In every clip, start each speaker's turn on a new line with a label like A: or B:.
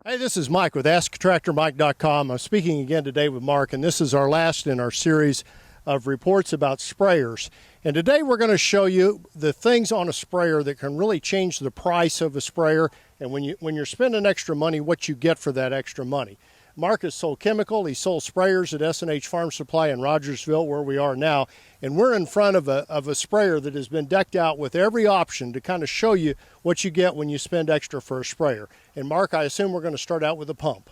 A: Hey, this is Mike with AskTractorMike.com. I'm speaking again today with Mark, and this is our last in our series of reports about sprayers. And today we're going to show you the things on a sprayer that can really change the price of a sprayer, and when you're spending extra money, what you get for that extra money. Mark has sold chemical, he sold sprayers at S&H Farm Supply in Rogersville, where we are now, and we're in front of a sprayer that has been decked out with every option to kind of show you what you get when you spend extra for a sprayer. And Mark, I assume we're going to start out with a pump.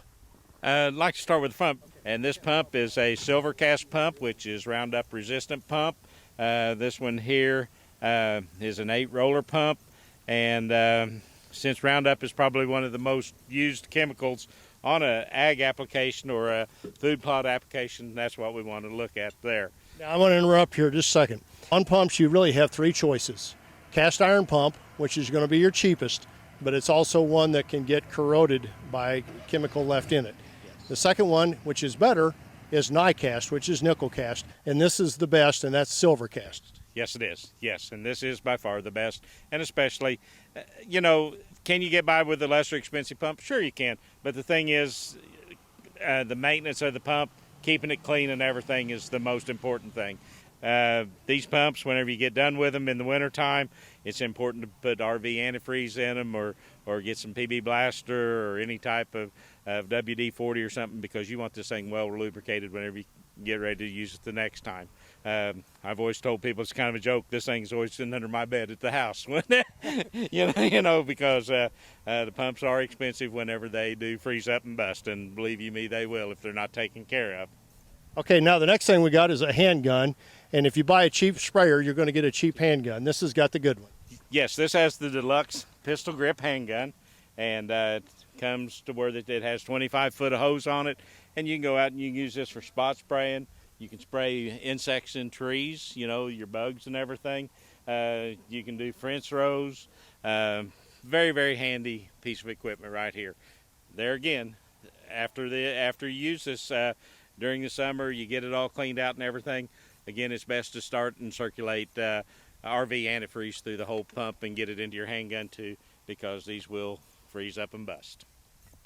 B: I'd like to start with the pump, and this pump is a silver cast pump, which is Roundup resistant pump. This one here is an 8-roller pump, and since Roundup is probably one of the most used chemicals on an ag application or a food plot application, that's what we want to look at there.
A: Now I want to interrupt here just a second. On pumps you really have three choices. Cast iron pump, which is going to be your cheapest, but it's also one that can get corroded by chemical left in it. The second one, which is better, is NiCast, which is nickel cast, and this is the best, and that's silver cast.
B: Yes, it is. Yes, and this is by far the best, and especially, can you get by with a lesser expensive pump? Sure you can, but the thing is, the maintenance of the pump, keeping it clean and everything is the most important thing. These pumps, whenever you get done with them in the wintertime, it's important to put RV antifreeze in them or get some PB Blaster or any type of WD-40 or something, because you want this thing well lubricated whenever you get ready to use it the next time. I've always told people it's kind of a joke. This thing's always sitting under my bed at the house, because the pumps are expensive whenever they do freeze up and bust, and believe you me, they will if they're not taken care of.
A: Okay, now the next thing we got is a handgun, and if you buy a cheap sprayer, you're going to get a cheap handgun. This has got the good one.
B: Yes, this has the deluxe pistol grip handgun, and it comes to where it has 25 foot of hose on it, and you can go out and you can use this for spot spraying. You can spray insects in trees, your bugs and everything. You can do fence rows. Very, very handy piece of equipment right here. There again, after you use this during the summer, you get it all cleaned out and everything. Again, it's best to start and circulate RV antifreeze through the whole pump and get it into your handgun too, because these will freeze up and bust.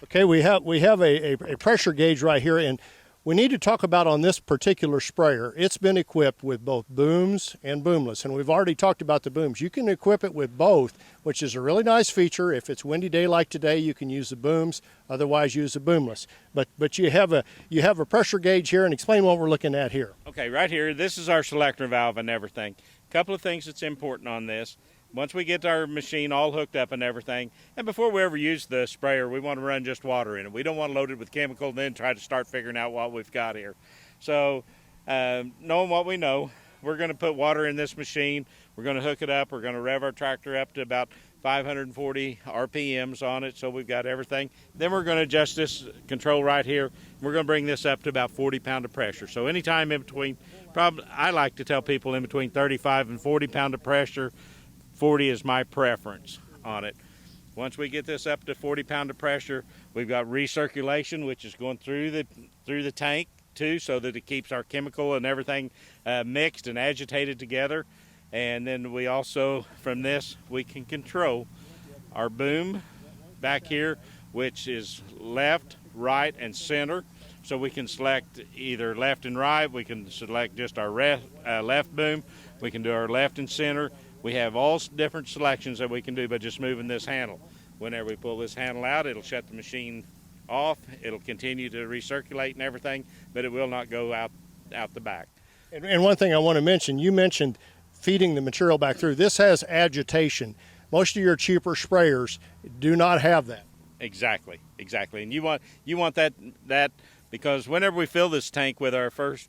A: Okay, we have a pressure gauge right here, and we need to talk about on this particular sprayer, it's been equipped with both booms and boomless, and we've already talked about the booms. You can equip it with both, which is a really nice feature. If it's windy day like today, you can use the booms, otherwise use the boomless. But you have a pressure gauge here, and explain what we're looking at here.
B: Okay, right here, this is our selector valve and everything. A couple of things that's important on this. Once we get our machine all hooked up and everything, and before we ever use the sprayer, we want to run just water in it. We don't want to load it with chemical and then try to start figuring out what we've got here. So knowing what we know, we're going to put water in this machine. We're going to hook it up. We're going to rev our tractor up to about 540 RPMs on it, so we've got everything. Then we're going to adjust this control right here. We're going to bring this up to about 40 pound of pressure. So anytime in between, I like to tell people in between 35 and 40 pound of pressure. 40 is my preference on it. Once we get this up to 40 pound of pressure, we've got recirculation, which is going through the tank too, so that it keeps our chemical and everything mixed and agitated together. And then we also, from this, we can control our boom back here, which is left, right, and center. So we can select either left and right. We can select just our left boom. We can do our left and center. We have all different selections that we can do by just moving this handle. Whenever we pull this handle out, it'll shut the machine off. It'll continue to recirculate and everything, but it will not go out the back.
A: And one thing I want to mention, you mentioned feeding the material back through. This has agitation. Most of your cheaper sprayers do not have that.
B: Exactly. And you want that because whenever we fill this tank with our first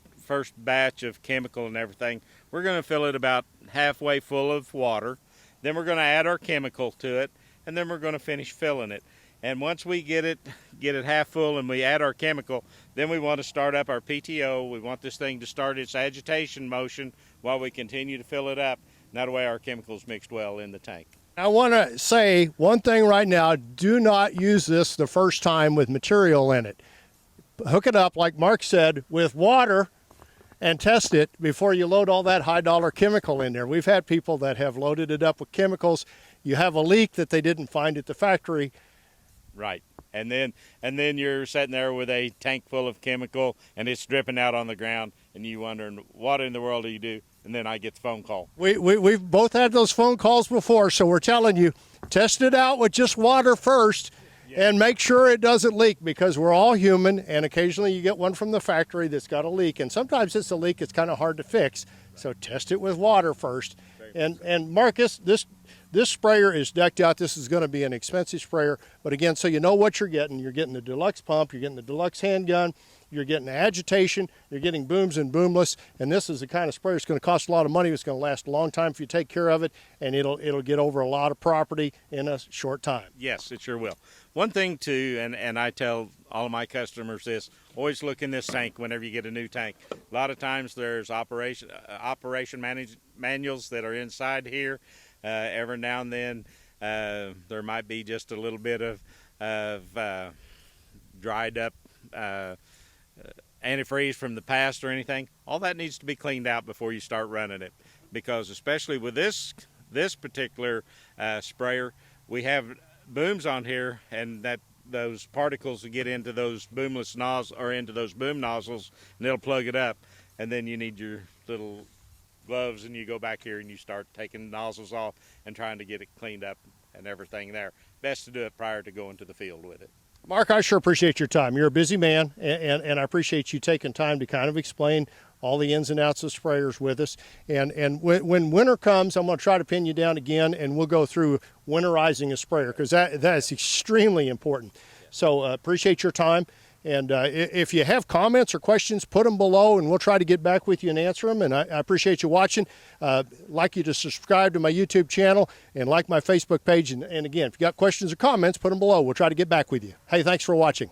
B: batch of chemical and everything, we're going to fill it about halfway full of water. Then we're going to add our chemical to it, and then we're going to finish filling it. And once we get it half full and we add our chemical, then we want to start up our PTO. We want this thing to start its agitation motion while we continue to fill it up. And that way our chemicals mixed well in the tank.
A: I want to say one thing right now. Do not use this the first time with material in it. Hook it up, like Mark said, with water and test it before you load all that high-dollar chemical in there. We've had people that have loaded it up with chemicals. You have a leak that they didn't find at the factory.
B: Right. and then you're sitting there with a tank full of chemical and it's dripping out on the ground, and you wondering what in the world do you do? And then I get the phone call.
A: We've both had those phone calls before, so we're telling you, test it out with just water first. And make sure it doesn't leak, because we're all human, and occasionally you get one from the factory that's got a leak, and sometimes it's a leak it's kind of hard to fix. So test it with water first. And Marcus, this sprayer is decked out. This is going to be an expensive sprayer, but again, so you know what you're getting. You're getting the deluxe pump, you're getting the deluxe handgun, you're getting agitation, you're getting booms and boomless, and this is the kind of sprayer that's going to cost a lot of money. It's going to last a long time if you take care of it, and it'll get over a lot of property in a short time.
B: Yes, it sure will. One thing too, and I tell all of my customers this: always look in this tank whenever you get a new tank. A lot of times there's operation manuals that are inside here. Every now and then there might be just a little bit of dried up antifreeze from the past or anything. All that needs to be cleaned out before you start running it, because especially with this particular sprayer, we have booms on here, and that those particles will get into those boomless nozzles or into those boom nozzles, and it'll plug it up, and then you need your little gloves and you go back here and you start taking nozzles off and trying to get it cleaned up and everything there. Best to do it prior to going to the field with it.
A: Mark, I sure appreciate your time. You're a busy man, and I appreciate you taking time to kind of explain all the ins and outs of sprayers with us. And when winter comes, I'm going to try to pin you down again, and we'll go through winterizing a sprayer, because that is extremely important. So appreciate your time. And if you have comments or questions, put them below, and we'll try to get back with you and answer them. And I appreciate you watching. I'd like you to subscribe to my YouTube channel and like my Facebook page. And again, if you got questions or comments, put them below. We'll try to get back with you. Hey, thanks for watching.